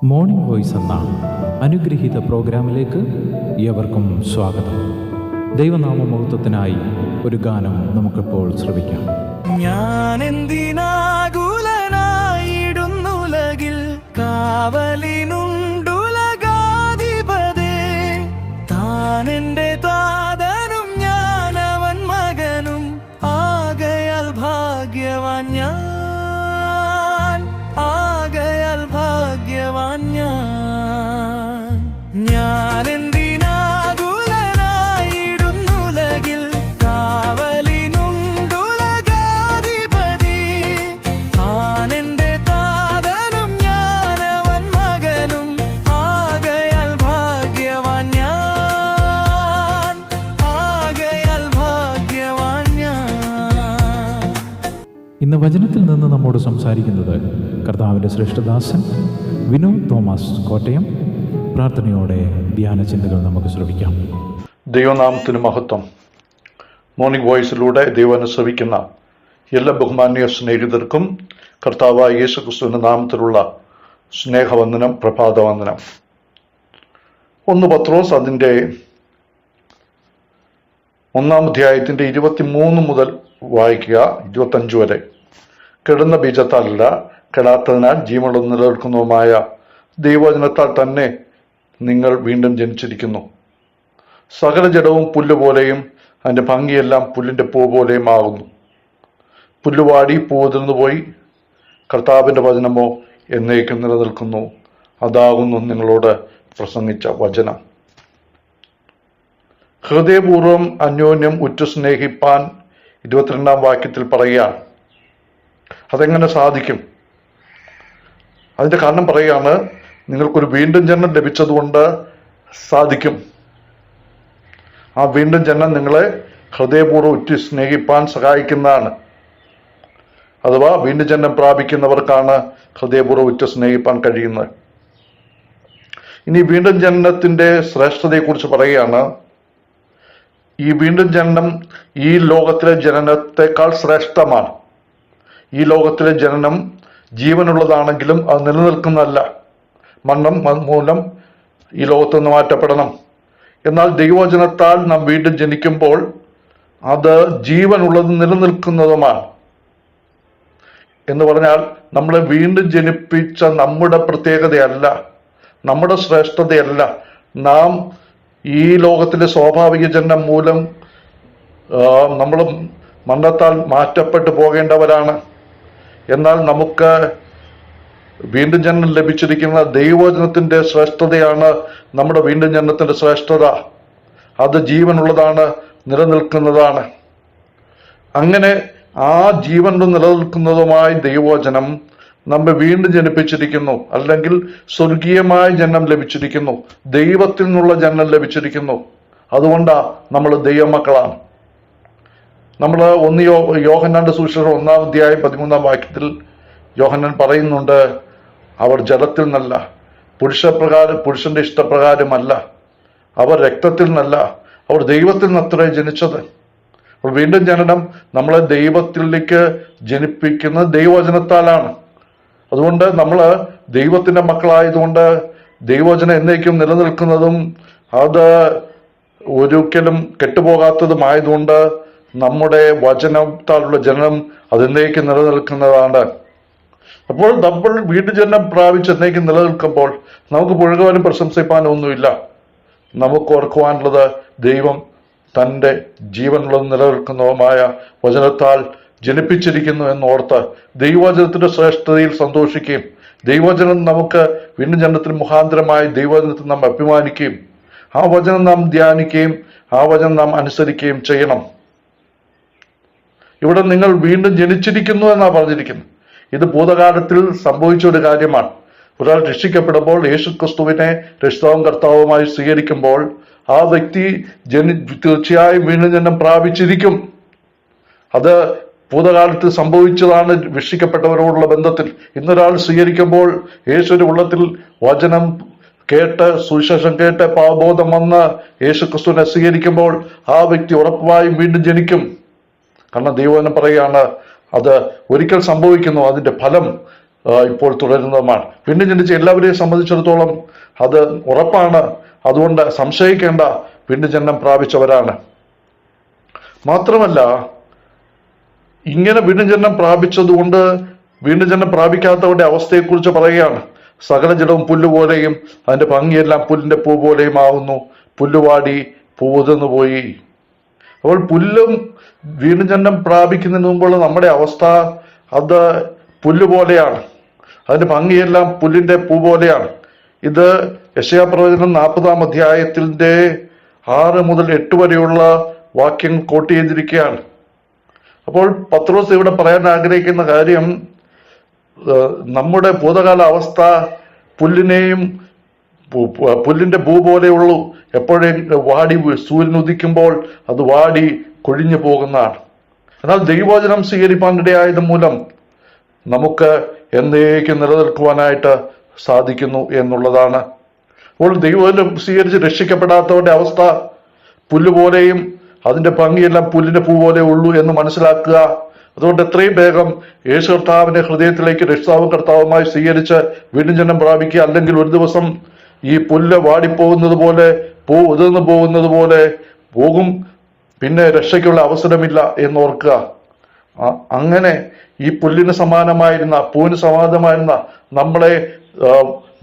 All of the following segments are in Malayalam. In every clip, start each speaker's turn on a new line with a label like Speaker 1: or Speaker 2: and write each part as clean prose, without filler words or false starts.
Speaker 1: മോർണിംഗ് വോയിസ് എന്ന അനുഗ്രഹീത പ്രോഗ്രാമിലേക്ക് ഏവർക്കും സ്വാഗതം. ദൈവനാമമഹത്വത്തിനായി ഒരു ഗാനം നമുക്കിപ്പോൾ ശ്രവിക്കാം.
Speaker 2: ഞാൻ എന്തിനാകുലനായിടുന്നുലകിൽ കാവലിനുണ്ടുലകാധിപതേ, താൻ എൻ്റെ താതനും ഞാൻ അവൻ മകനും ആകയാൽ ഭാഗ്യവാൻ ഞാൻ, ആകയാൽ ഭാഗ്യവാൻ ഞാൻ. ഞാൻ എന്തിനാകുലനായിടുന്നുലകിൽ കാവലിനുണ്ടുലകാധിപതി, താൻ എൻ്റെ താതനും ഞാൻ അവൻ മകനും ആകയാൽ ഭാഗ്യവാൻ ഞാൻ, ആകയാൽ ഭാഗ്യവാൻ ഞാൻ.
Speaker 1: ഇന്ന് വചനത്തിൽ നിന്ന് നമ്മോട് സംസാരിക്കുന്നത് കർത്താവിൻ്റെ ശ്രേഷ്ഠദാസൻ വിനോദ് തോമസ് കോട്ടയം. പ്രാർത്ഥനയോടെ ധ്യാന ചിന്തകൾ നമുക്ക് ശ്രവിക്കാം.
Speaker 3: ദൈവനാമത്തിന് മഹത്വം. മോർണിംഗ് വോയിസിലൂടെ ദൈവനെ ശ്രവിക്കുന്ന എല്ലാ ബഹുമാന്യ സ്നേഹിതർക്കും കർത്താവായ യേശു ക്രിസ്തുവിന്റെ നാമത്തിലുള്ള സ്നേഹവന്ദനം, പ്രഭാതവന്ദനം. 1 പത്രോസ് അതിൻ്റെ 1-ാം അധ്യായത്തിന്റെ 23 മുതൽ വായിക്കുക, 25 വരെ. കെടുന്ന ബീജത്താലല്ല, കെടാത്തതിനാൽ ജീവനുള്ള നിലനിൽക്കുന്നതുമായ ദൈവവചനത്താൽ തന്നെ നിങ്ങൾ വീണ്ടും ജനിച്ചിരിക്കുന്നു. സകല ജഡവും പുല്ലുപോലെയും അതിന്റെ ഭംഗിയെല്ലാം പുല്ലിന്റെ പൂ പോലെയും ആകുന്നു. പുല്ലുവാടി പൂതിർന്നു പോയി, കർത്താവിന്റെ വചനമോ എന്നേക്കും നിലനിൽക്കുന്നു. അതാകുന്നു നിങ്ങളോട് പ്രസംഗിച്ച വചനം. ഹൃദയപൂർവ്വം അന്യോന്യം ഉറ്റു സ്നേഹിപ്പാൻ 22-ാം വാക്യത്തിൽ പറയുകയാണ്. അതെങ്ങനെ സാധിക്കും? അതിന്റെ കാരണം പറയുകയാണ്, നിങ്ങൾക്കൊരു വീണ്ടും ജന്മം ലഭിച്ചതുകൊണ്ട് സാധിക്കും. ആ വീണ്ടും ജന്മം നിങ്ങളെ ഹൃദയപൂർവ്വം ഉറ്റി സ്നേഹിപ്പാൻ സഹായിക്കുന്നതാണ്. അഥവാ വീണ്ടും ജന്മം പ്രാപിക്കുന്നവർക്കാണ് ഹൃദയപൂർവ്വം ഉറ്റി സ്നേഹിപ്പാൻ കഴിയുന്നത്. ഇനി വീണ്ടും ജനനത്തിന്റെ ശ്രേഷ്ഠതയെക്കുറിച്ച് പറയുകയാണ്. ഈ വീണ്ടും ജനനം ഈ ലോകത്തിലെ ജനനത്തെക്കാൾ ശ്രേഷ്ഠമാണ്. ഈ ലോകത്തിലെ ജനനം ജീവനുള്ളതാണെങ്കിലും അത് നിലനിൽക്കുന്നതല്ല. മരണം മൂലം ഈ ലോകത്ത് നിന്ന് മാറ്റപ്പെടണം. എന്നാൽ ദൈവവചനത്താൽ നാം വീണ്ടും ജനിക്കുമ്പോൾ അത് ജീവനുള്ളതും നിലനിൽക്കുന്നതുമാണ്. എന്ന് പറഞ്ഞാൽ നമ്മളെ വീണ്ടും ജനിപ്പിച്ച നമ്മുടെ പ്രത്യേകതയല്ല, നമ്മുടെ ശ്രേഷ്ഠതയല്ല. നാം ഈ ലോകത്തിലെ സ്വാഭാവിക ജനനം മൂലം നമ്മൾ മരണത്താൽ മാറ്റപ്പെട്ടു പോകേണ്ടവരാണ്. എന്നാൽ നമുക്ക് വീണ്ടും ജനനം ലഭിച്ചിരിക്കുന്ന ദൈവവചനത്തിന്റെ ശ്രേഷ്ഠതയാണ് നമ്മുടെ വീണ്ടും ജനനത്തിന്റെ ശ്രേഷ്ഠത. അത് ജീവനുള്ളതാണ്, നിലനിൽക്കുന്നതാണ്. അങ്ങനെ ആ ജീവനിൽ നിലനിൽക്കുന്നതുമായ ദൈവവചനം നമ്മെ വീണ്ടും ജനിപ്പിച്ചിരിക്കുന്നു. അല്ലെങ്കിൽ സ്വർഗീയമായ ജന്മം ലഭിച്ചിരിക്കുന്നു, ദൈവത്തിൽ നിന്നുള്ള ജന്മം ലഭിച്ചിരിക്കുന്നു. അതുകൊണ്ടാ നമ്മൾ ദൈവമക്കളാണ്. നമ്മൾ യോഹന്നാന്റെ സുവിശേഷം 1-ാം അധ്യായം 13-ാം വാക്യത്തിൽ യോഹന്നാൻ പറയുന്നുണ്ട്, അവർ ജലത്തിൽ നിന്നല്ല, പുരുഷന്റെ ഇഷ്ടപ്രകാരമല്ല, അവർ രക്തത്തിൽ നിന്നല്ല, അവർ ദൈവത്തിൽ നിന്നത്രേ ജനിച്ചത്. അപ്പോൾ വീണ്ടും ജനനം നമ്മളെ ദൈവത്തിലേക്ക് ജനിപ്പിക്കുന്ന ദൈവവചനത്താലാണ്. അതുകൊണ്ട് നമ്മൾ ദൈവത്തിന്റെ മക്കളായതുകൊണ്ട് ദൈവവചനം എന്നേക്കും നിലനിൽക്കുന്നതും അത് ഒരിക്കലും കെട്ടുപോകാത്തതുമായതുകൊണ്ട് നമ്മുടെ വചനത്താലുള്ള ജനനം അതെന്നേക്കും നിലനിൽക്കുന്നതാണ്. അപ്പോൾ നമ്മൾ വീണ്ടും ജനനം പ്രാപിച്ച് എന്നേക്കും നിലനിൽക്കുമ്പോൾ നമുക്ക് പുഴുകുവാനും പ്രശംസിപ്പാനും ഒന്നുമില്ല. നമുക്ക് ഓർക്കുവാനുള്ളത് ദൈവം തൻ്റെ ജീവനുള്ളതും നിലനിൽക്കുന്നതുമായ വചനത്താൽ ജനിപ്പിച്ചിരിക്കുന്നു എന്നോർത്ത് ദൈവവചനത്തിന്റെ ശ്രേഷ്ഠതയിൽ സന്തോഷിക്കുകയും ദൈവവചനം നമുക്ക് വീണ്ടും ജനനത്തിന് മുഖാന്തരമായി ദൈവവചനത്തിൽ നാം അഭിമാനിക്കുകയും ആ വചനം നാം ധ്യാനിക്കുകയും ആ വചനം നാം അനുസരിക്കുകയും ചെയ്യണം. ഇവിടെ നിങ്ങൾ വീണ്ടും ജനിച്ചിരിക്കുന്നു എന്നാണ് പറഞ്ഞിരിക്കുന്നത്. ഇത് ഭൂതകാലത്തിൽ സംഭവിച്ച ഒരു കാര്യമാണ്. ഒരാൾ രക്ഷിക്കപ്പെടുമ്പോൾ യേശു ക്രിസ്തുവിനെ രക്ഷിതാവും കർത്താവുമായി സ്വീകരിക്കുമ്പോൾ ആ വ്യക്തി തീർച്ചയായും വീണ്ടും ജന്മം പ്രാപിച്ചിരിക്കും. അത് ഭൂതകാലത്ത് സംഭവിച്ചതാണ് രക്ഷിക്കപ്പെട്ടവരോടുള്ള ബന്ധത്തിൽ. ഇന്നൊരാൾ സ്വീകരിക്കുമ്പോൾ യേശുവിന്റെ ഉള്ളത്തിൽ വചനം കേട്ട് സുവിശേഷം കേട്ട് പാപബോധം വന്ന് യേശു ക്രിസ്തുവിനെ സ്വീകരിക്കുമ്പോൾ ആ വ്യക്തി ഉറപ്പായും വീണ്ടും ജനിക്കും. കാരണം ദൈവവചനം പറയുകയാണ്, അത് ഒരിക്കൽ സംഭവിക്കുന്നു, അതിന്റെ ഫലം ഇപ്പോൾ തുടരുന്നതുമാണ്. വീണ്ടും ജനിച്ച എല്ലാവരെയും സംബന്ധിച്ചിടത്തോളം അത് ഉറപ്പാണ്. അതുകൊണ്ട് സംശയിക്കേണ്ട, വീണ്ടും ജന്മം പ്രാപിച്ചവരാണ്. മാത്രമല്ല, ഇങ്ങനെ വീണ്ടും ജന്മം പ്രാപിച്ചതുകൊണ്ട് വീണ്ടും ജന്മം പ്രാപിക്കാത്തവരുടെ അവസ്ഥയെക്കുറിച്ച് പറയുകയാണ്. സകല ജഡവും പുല്ലുപോലെയും അതിന്റെ ഭംഗിയെല്ലാം പുല്ലിന്റെ പൂ പോലെയും ആവുന്നു. പുല്ലുവാടി പൂവുതിർന്നു പോയി. അപ്പോൾ പുല്ലും വീണ്ടും ജന്മം പ്രാപിക്കുന്നതിന് മുമ്പുള്ള നമ്മുടെ അവസ്ഥ അത് പുല്ലുപോലെയാണ്. അതിന്റെ ഭംഗിയെല്ലാം പുല്ലിന്റെ പൂ പോലെയാണ്. ഇത് യെശയ്യാപ്രവചനം 40-ാം അധ്യായത്തിന്റെ 6 മുതൽ 8 വരെയുള്ള വാക്യം കോട്ട് ചെയ്തിരിക്കുകയാണ്. അപ്പോൾ പത്രോസ് ഇവിടെ പറയാൻ ആഗ്രഹിക്കുന്ന കാര്യം, നമ്മുടെ ഭൂതകാല അവസ്ഥ പുല്ലിന്റെ പൂ പോലെയുള്ളൂ. എപ്പോഴും വാടി, സൂര്യൻ ഉദിക്കുമ്പോൾ അത് വാടി കൊഴിഞ്ഞു പോകുന്നതാണ്. എന്നാൽ ദൈവവചനം സ്വീകരിപ്പാനിടയായത് മൂലം നമുക്ക് എന്നേക്കും നിലനിൽക്കുവാനായിട്ട് സാധിക്കുന്നു എന്നുള്ളതാണ്. അപ്പോൾ ദൈവവചനം സ്വീകരിച്ച് രക്ഷിക്കപ്പെടാത്തവരുടെ അവസ്ഥ പുല്ലുപോലെയും അതിന്റെ ഭംഗിയെല്ലാം പുല്ലിന്റെ പൂ പോലെ ഉള്ളൂ എന്ന് മനസ്സിലാക്കുക. അതുകൊണ്ട് എത്രയും വേഗം യേശു കർത്താവിന്റെ ഹൃദയത്തിലേക്ക് രക്ഷിതാവും കർത്താവുമായി സ്വീകരിച്ച് വീണ്ടും ജന്മം പ്രാപിക്കുക. അല്ലെങ്കിൽ ഒരു ദിവസം ഈ പുല്ല് വാടിപ്പോകുന്നത് പോലെ, പൂ ഉതിർന്നു പോകുന്നത് പോലെ പോകും. പിന്നെ രക്ഷയ്ക്കുള്ള അവസരമില്ല എന്നോർക്കുക. അങ്ങനെ ഈ പുല്ലിന് സമാനമായിരുന്ന, പൂവിന് സമാനമായിരുന്ന നമ്മളെ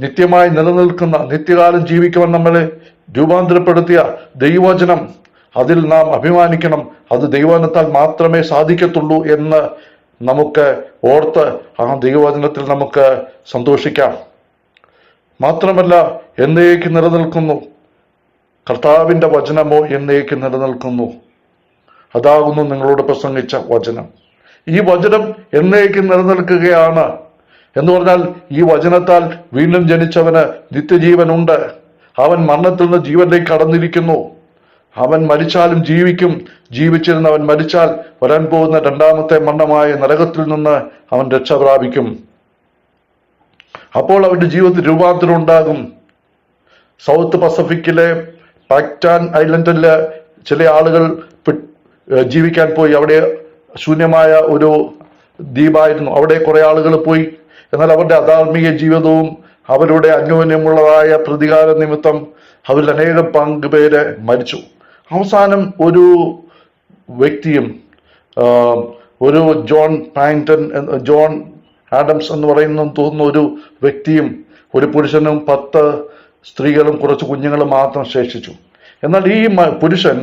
Speaker 3: നിത്യമായി നിലനിൽക്കുന്ന, നിത്യകാലം ജീവിക്കുവാൻ നമ്മളെ രൂപാന്തരപ്പെടുത്തിയ ദൈവവചനം, അതിൽ നാം അഭിമാനിക്കണം. അത് ദൈവവചനത്താൽ മാത്രമേ സാധിക്കത്തുള്ളൂ എന്ന് നമുക്ക് ഓർത്ത് ആ ദൈവവചനത്തിൽ നമുക്ക് സന്തോഷിക്കാം. മാത്രമല്ല, എന്നേക്കും നിലനിൽക്കുന്നു. കർത്താവിന്റെ വചനമോ എന്നേക്കും നിലനിൽക്കുന്നു. അതാകുന്നു നിങ്ങളോട് പ്രസംഗിച്ച വചനം. ഈ വചനം എന്നേക്കും നിലനിൽക്കുകയാണ് എന്ന് പറഞ്ഞാൽ, ഈ വചനത്താൽ വീണ്ടും ജനിച്ചവന് നിത്യജീവനുണ്ട്. അവൻ മരണത്തിൽ നിന്ന് ജീവനിലേക്ക് കടന്നിരിക്കുന്നു. അവൻ മരിച്ചാലും ജീവിക്കും. ജീവിച്ചിരുന്നവൻ മരിച്ചാൽ വരാൻ പോകുന്ന 2ാമത്തെ മരണമായ നരകത്തിൽ നിന്ന് അവൻ രക്ഷ പ്രാപിക്കും. അപ്പോൾ അവന്റെ ജീവിതത്തിൽ രൂപാന്തരം ഉണ്ടാകും. സൗത്ത് പസഫിക്കിലെ പാക്ടാൻ ഐലൻഡില് ചില ആളുകൾ ജീവിക്കാൻ പോയി. അവിടെ ശൂന്യമായ ഒരു ദ്വീപായിരുന്നു. അവിടെ കുറെ ആളുകൾ പോയി. എന്നാൽ അവരുടെ അധാർമിക ജീവിതവും അവരുടെ അന്യോന്യമുള്ളതായ പ്രതികാര നിമിത്തം അവരിൽ അനേകം പേര് മരിച്ചു. അവസാനം ഒരു വ്യക്തിയും, ഒരു ജോൺ ആഡംസ് എന്ന് തോന്നുന്ന ഒരു വ്യക്തിയും, ഒരു പുരുഷനും 10 സ്ത്രീകളും കുറച്ച് കുഞ്ഞുങ്ങളും മാത്രം ശേഷിച്ചു. എന്നാൽ ഈ പുരുഷൻ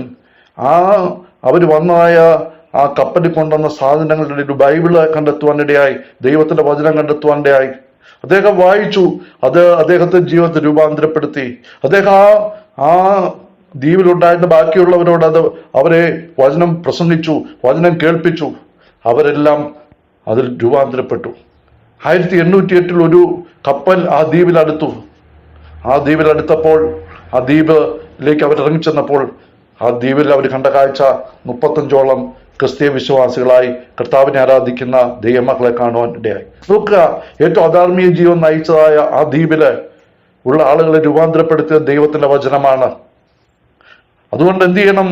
Speaker 3: അവർ വന്നതായ ആ കപ്പലിൽ കൊണ്ടുവന്ന സാധനങ്ങളുടെ ഒരു ബൈബിള് കണ്ടെത്തുവാനിടയായി, ദൈവത്തിന്റെ വചനം കണ്ടെത്തുവാനിടയായി. അദ്ദേഹം വായിച്ചു. അത് അദ്ദേഹത്തിന്റെ ജീവിതത്തെ രൂപാന്തരപ്പെടുത്തി. അദ്ദേഹം ആ ദ്വീപിലുണ്ടായിരുന്ന ബാക്കിയുള്ളവരോട് അവരെ വചനം പ്രസംഗിച്ചു, വചനം കേൾപ്പിച്ചു. അവരെല്ലാം അതിൽ രൂപാന്തരപ്പെട്ടു. 1808 ഒരു കപ്പൽ ആ ദ്വീപിലടുത്തു. ആ ദ്വീപിലടുത്തപ്പോൾ, ആ ദ്വീപിലേക്ക് അവർ ഇറങ്ങിച്ചെന്നപ്പോൾ, ആ ദ്വീപിൽ അവർ കണ്ട കാഴ്ച 35ഓളം ക്രിസ്തീയ വിശ്വാസികളായി കർത്താവിനെ ആരാധിക്കുന്ന ദൈവമക്കളെ കാണുവാൻ ഇടയായി. നോക്കുക, ഏറ്റവും അധാർമിക ജീവൻ നയിച്ചതായ ആ ദ്വീപില് ഉള്ള ആളുകളെ രൂപാന്തരപ്പെടുത്തിയ ദൈവത്തിന്റെ വചനമാണ്. അതുകൊണ്ട് എന്ത് ചെയ്യണം?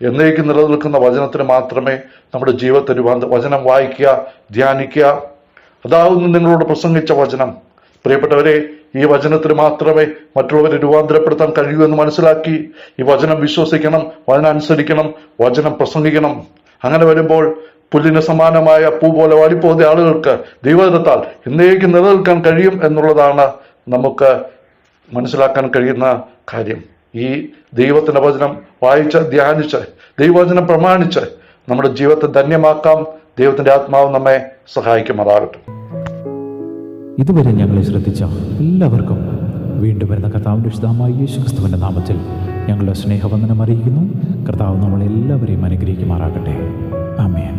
Speaker 3: എന്നേക്കും നിലനിൽക്കുന്ന വചനത്തിന് മാത്രമേ നമ്മുടെ ജീവിതത്തെ വചനം വായിക്കുക, ധ്യാനിക്കുക. അതാവുന്നു നിങ്ങളോട് പ്രസംഗിച്ച വചനം. പ്രിയപ്പെട്ടവരെ, ഈ വചനത്തിന് മാത്രമേ മറ്റുള്ളവരെ രൂപാന്തരപ്പെടുത്താൻ കഴിയൂ എന്ന് മനസ്സിലാക്കി ഈ വചനം വിശ്വസിക്കണം, വചനം അനുസരിക്കണം, വചനം പ്രസംഗിക്കണം. അങ്ങനെ വരുമ്പോൾ പുല്ലിന് സമാനമായ പൂ പോലെ വാടിപ്പോകുന്ന ആളുകൾക്ക് ദൈവവചനത്താൽ എന്നേക്കും നിലനിൽക്കാൻ കഴിയും എന്നുള്ളതാണ് നമുക്ക് മനസ്സിലാക്കാൻ കഴിയുന്ന കാര്യം. ഈ ദൈവത്തിന്റെ വചനം വായിച്ച്, ധ്യാനിച്ച്, ദൈവവചനം പ്രമാണിച്ച് നമ്മുടെ ജീവിതത്തെ ധന്യമാക്കാം. ദൈവത്തിന്റെ ആത്മാവ് നമ്മെ സഹായിക്കുമാറാകട്ടെ.
Speaker 1: ഇതുവരെ ഞങ്ങളെ ശ്രദ്ധിച്ച എല്ലാവർക്കും വീണ്ടും വരുന്ന കർത്താവിന്റെ വിശുദ്ധമായ യേശുക്രിസ്തുവിന്റെ നാമത്തിൽ ഞങ്ങളുടെ സ്നേഹവന്ദനം അറിയിക്കുന്നു. കർത്താവ് നമ്മളെല്ലാവരെയും അനുഗ്രഹിക്കുമാറാകട്ടെ. ആമേൻ.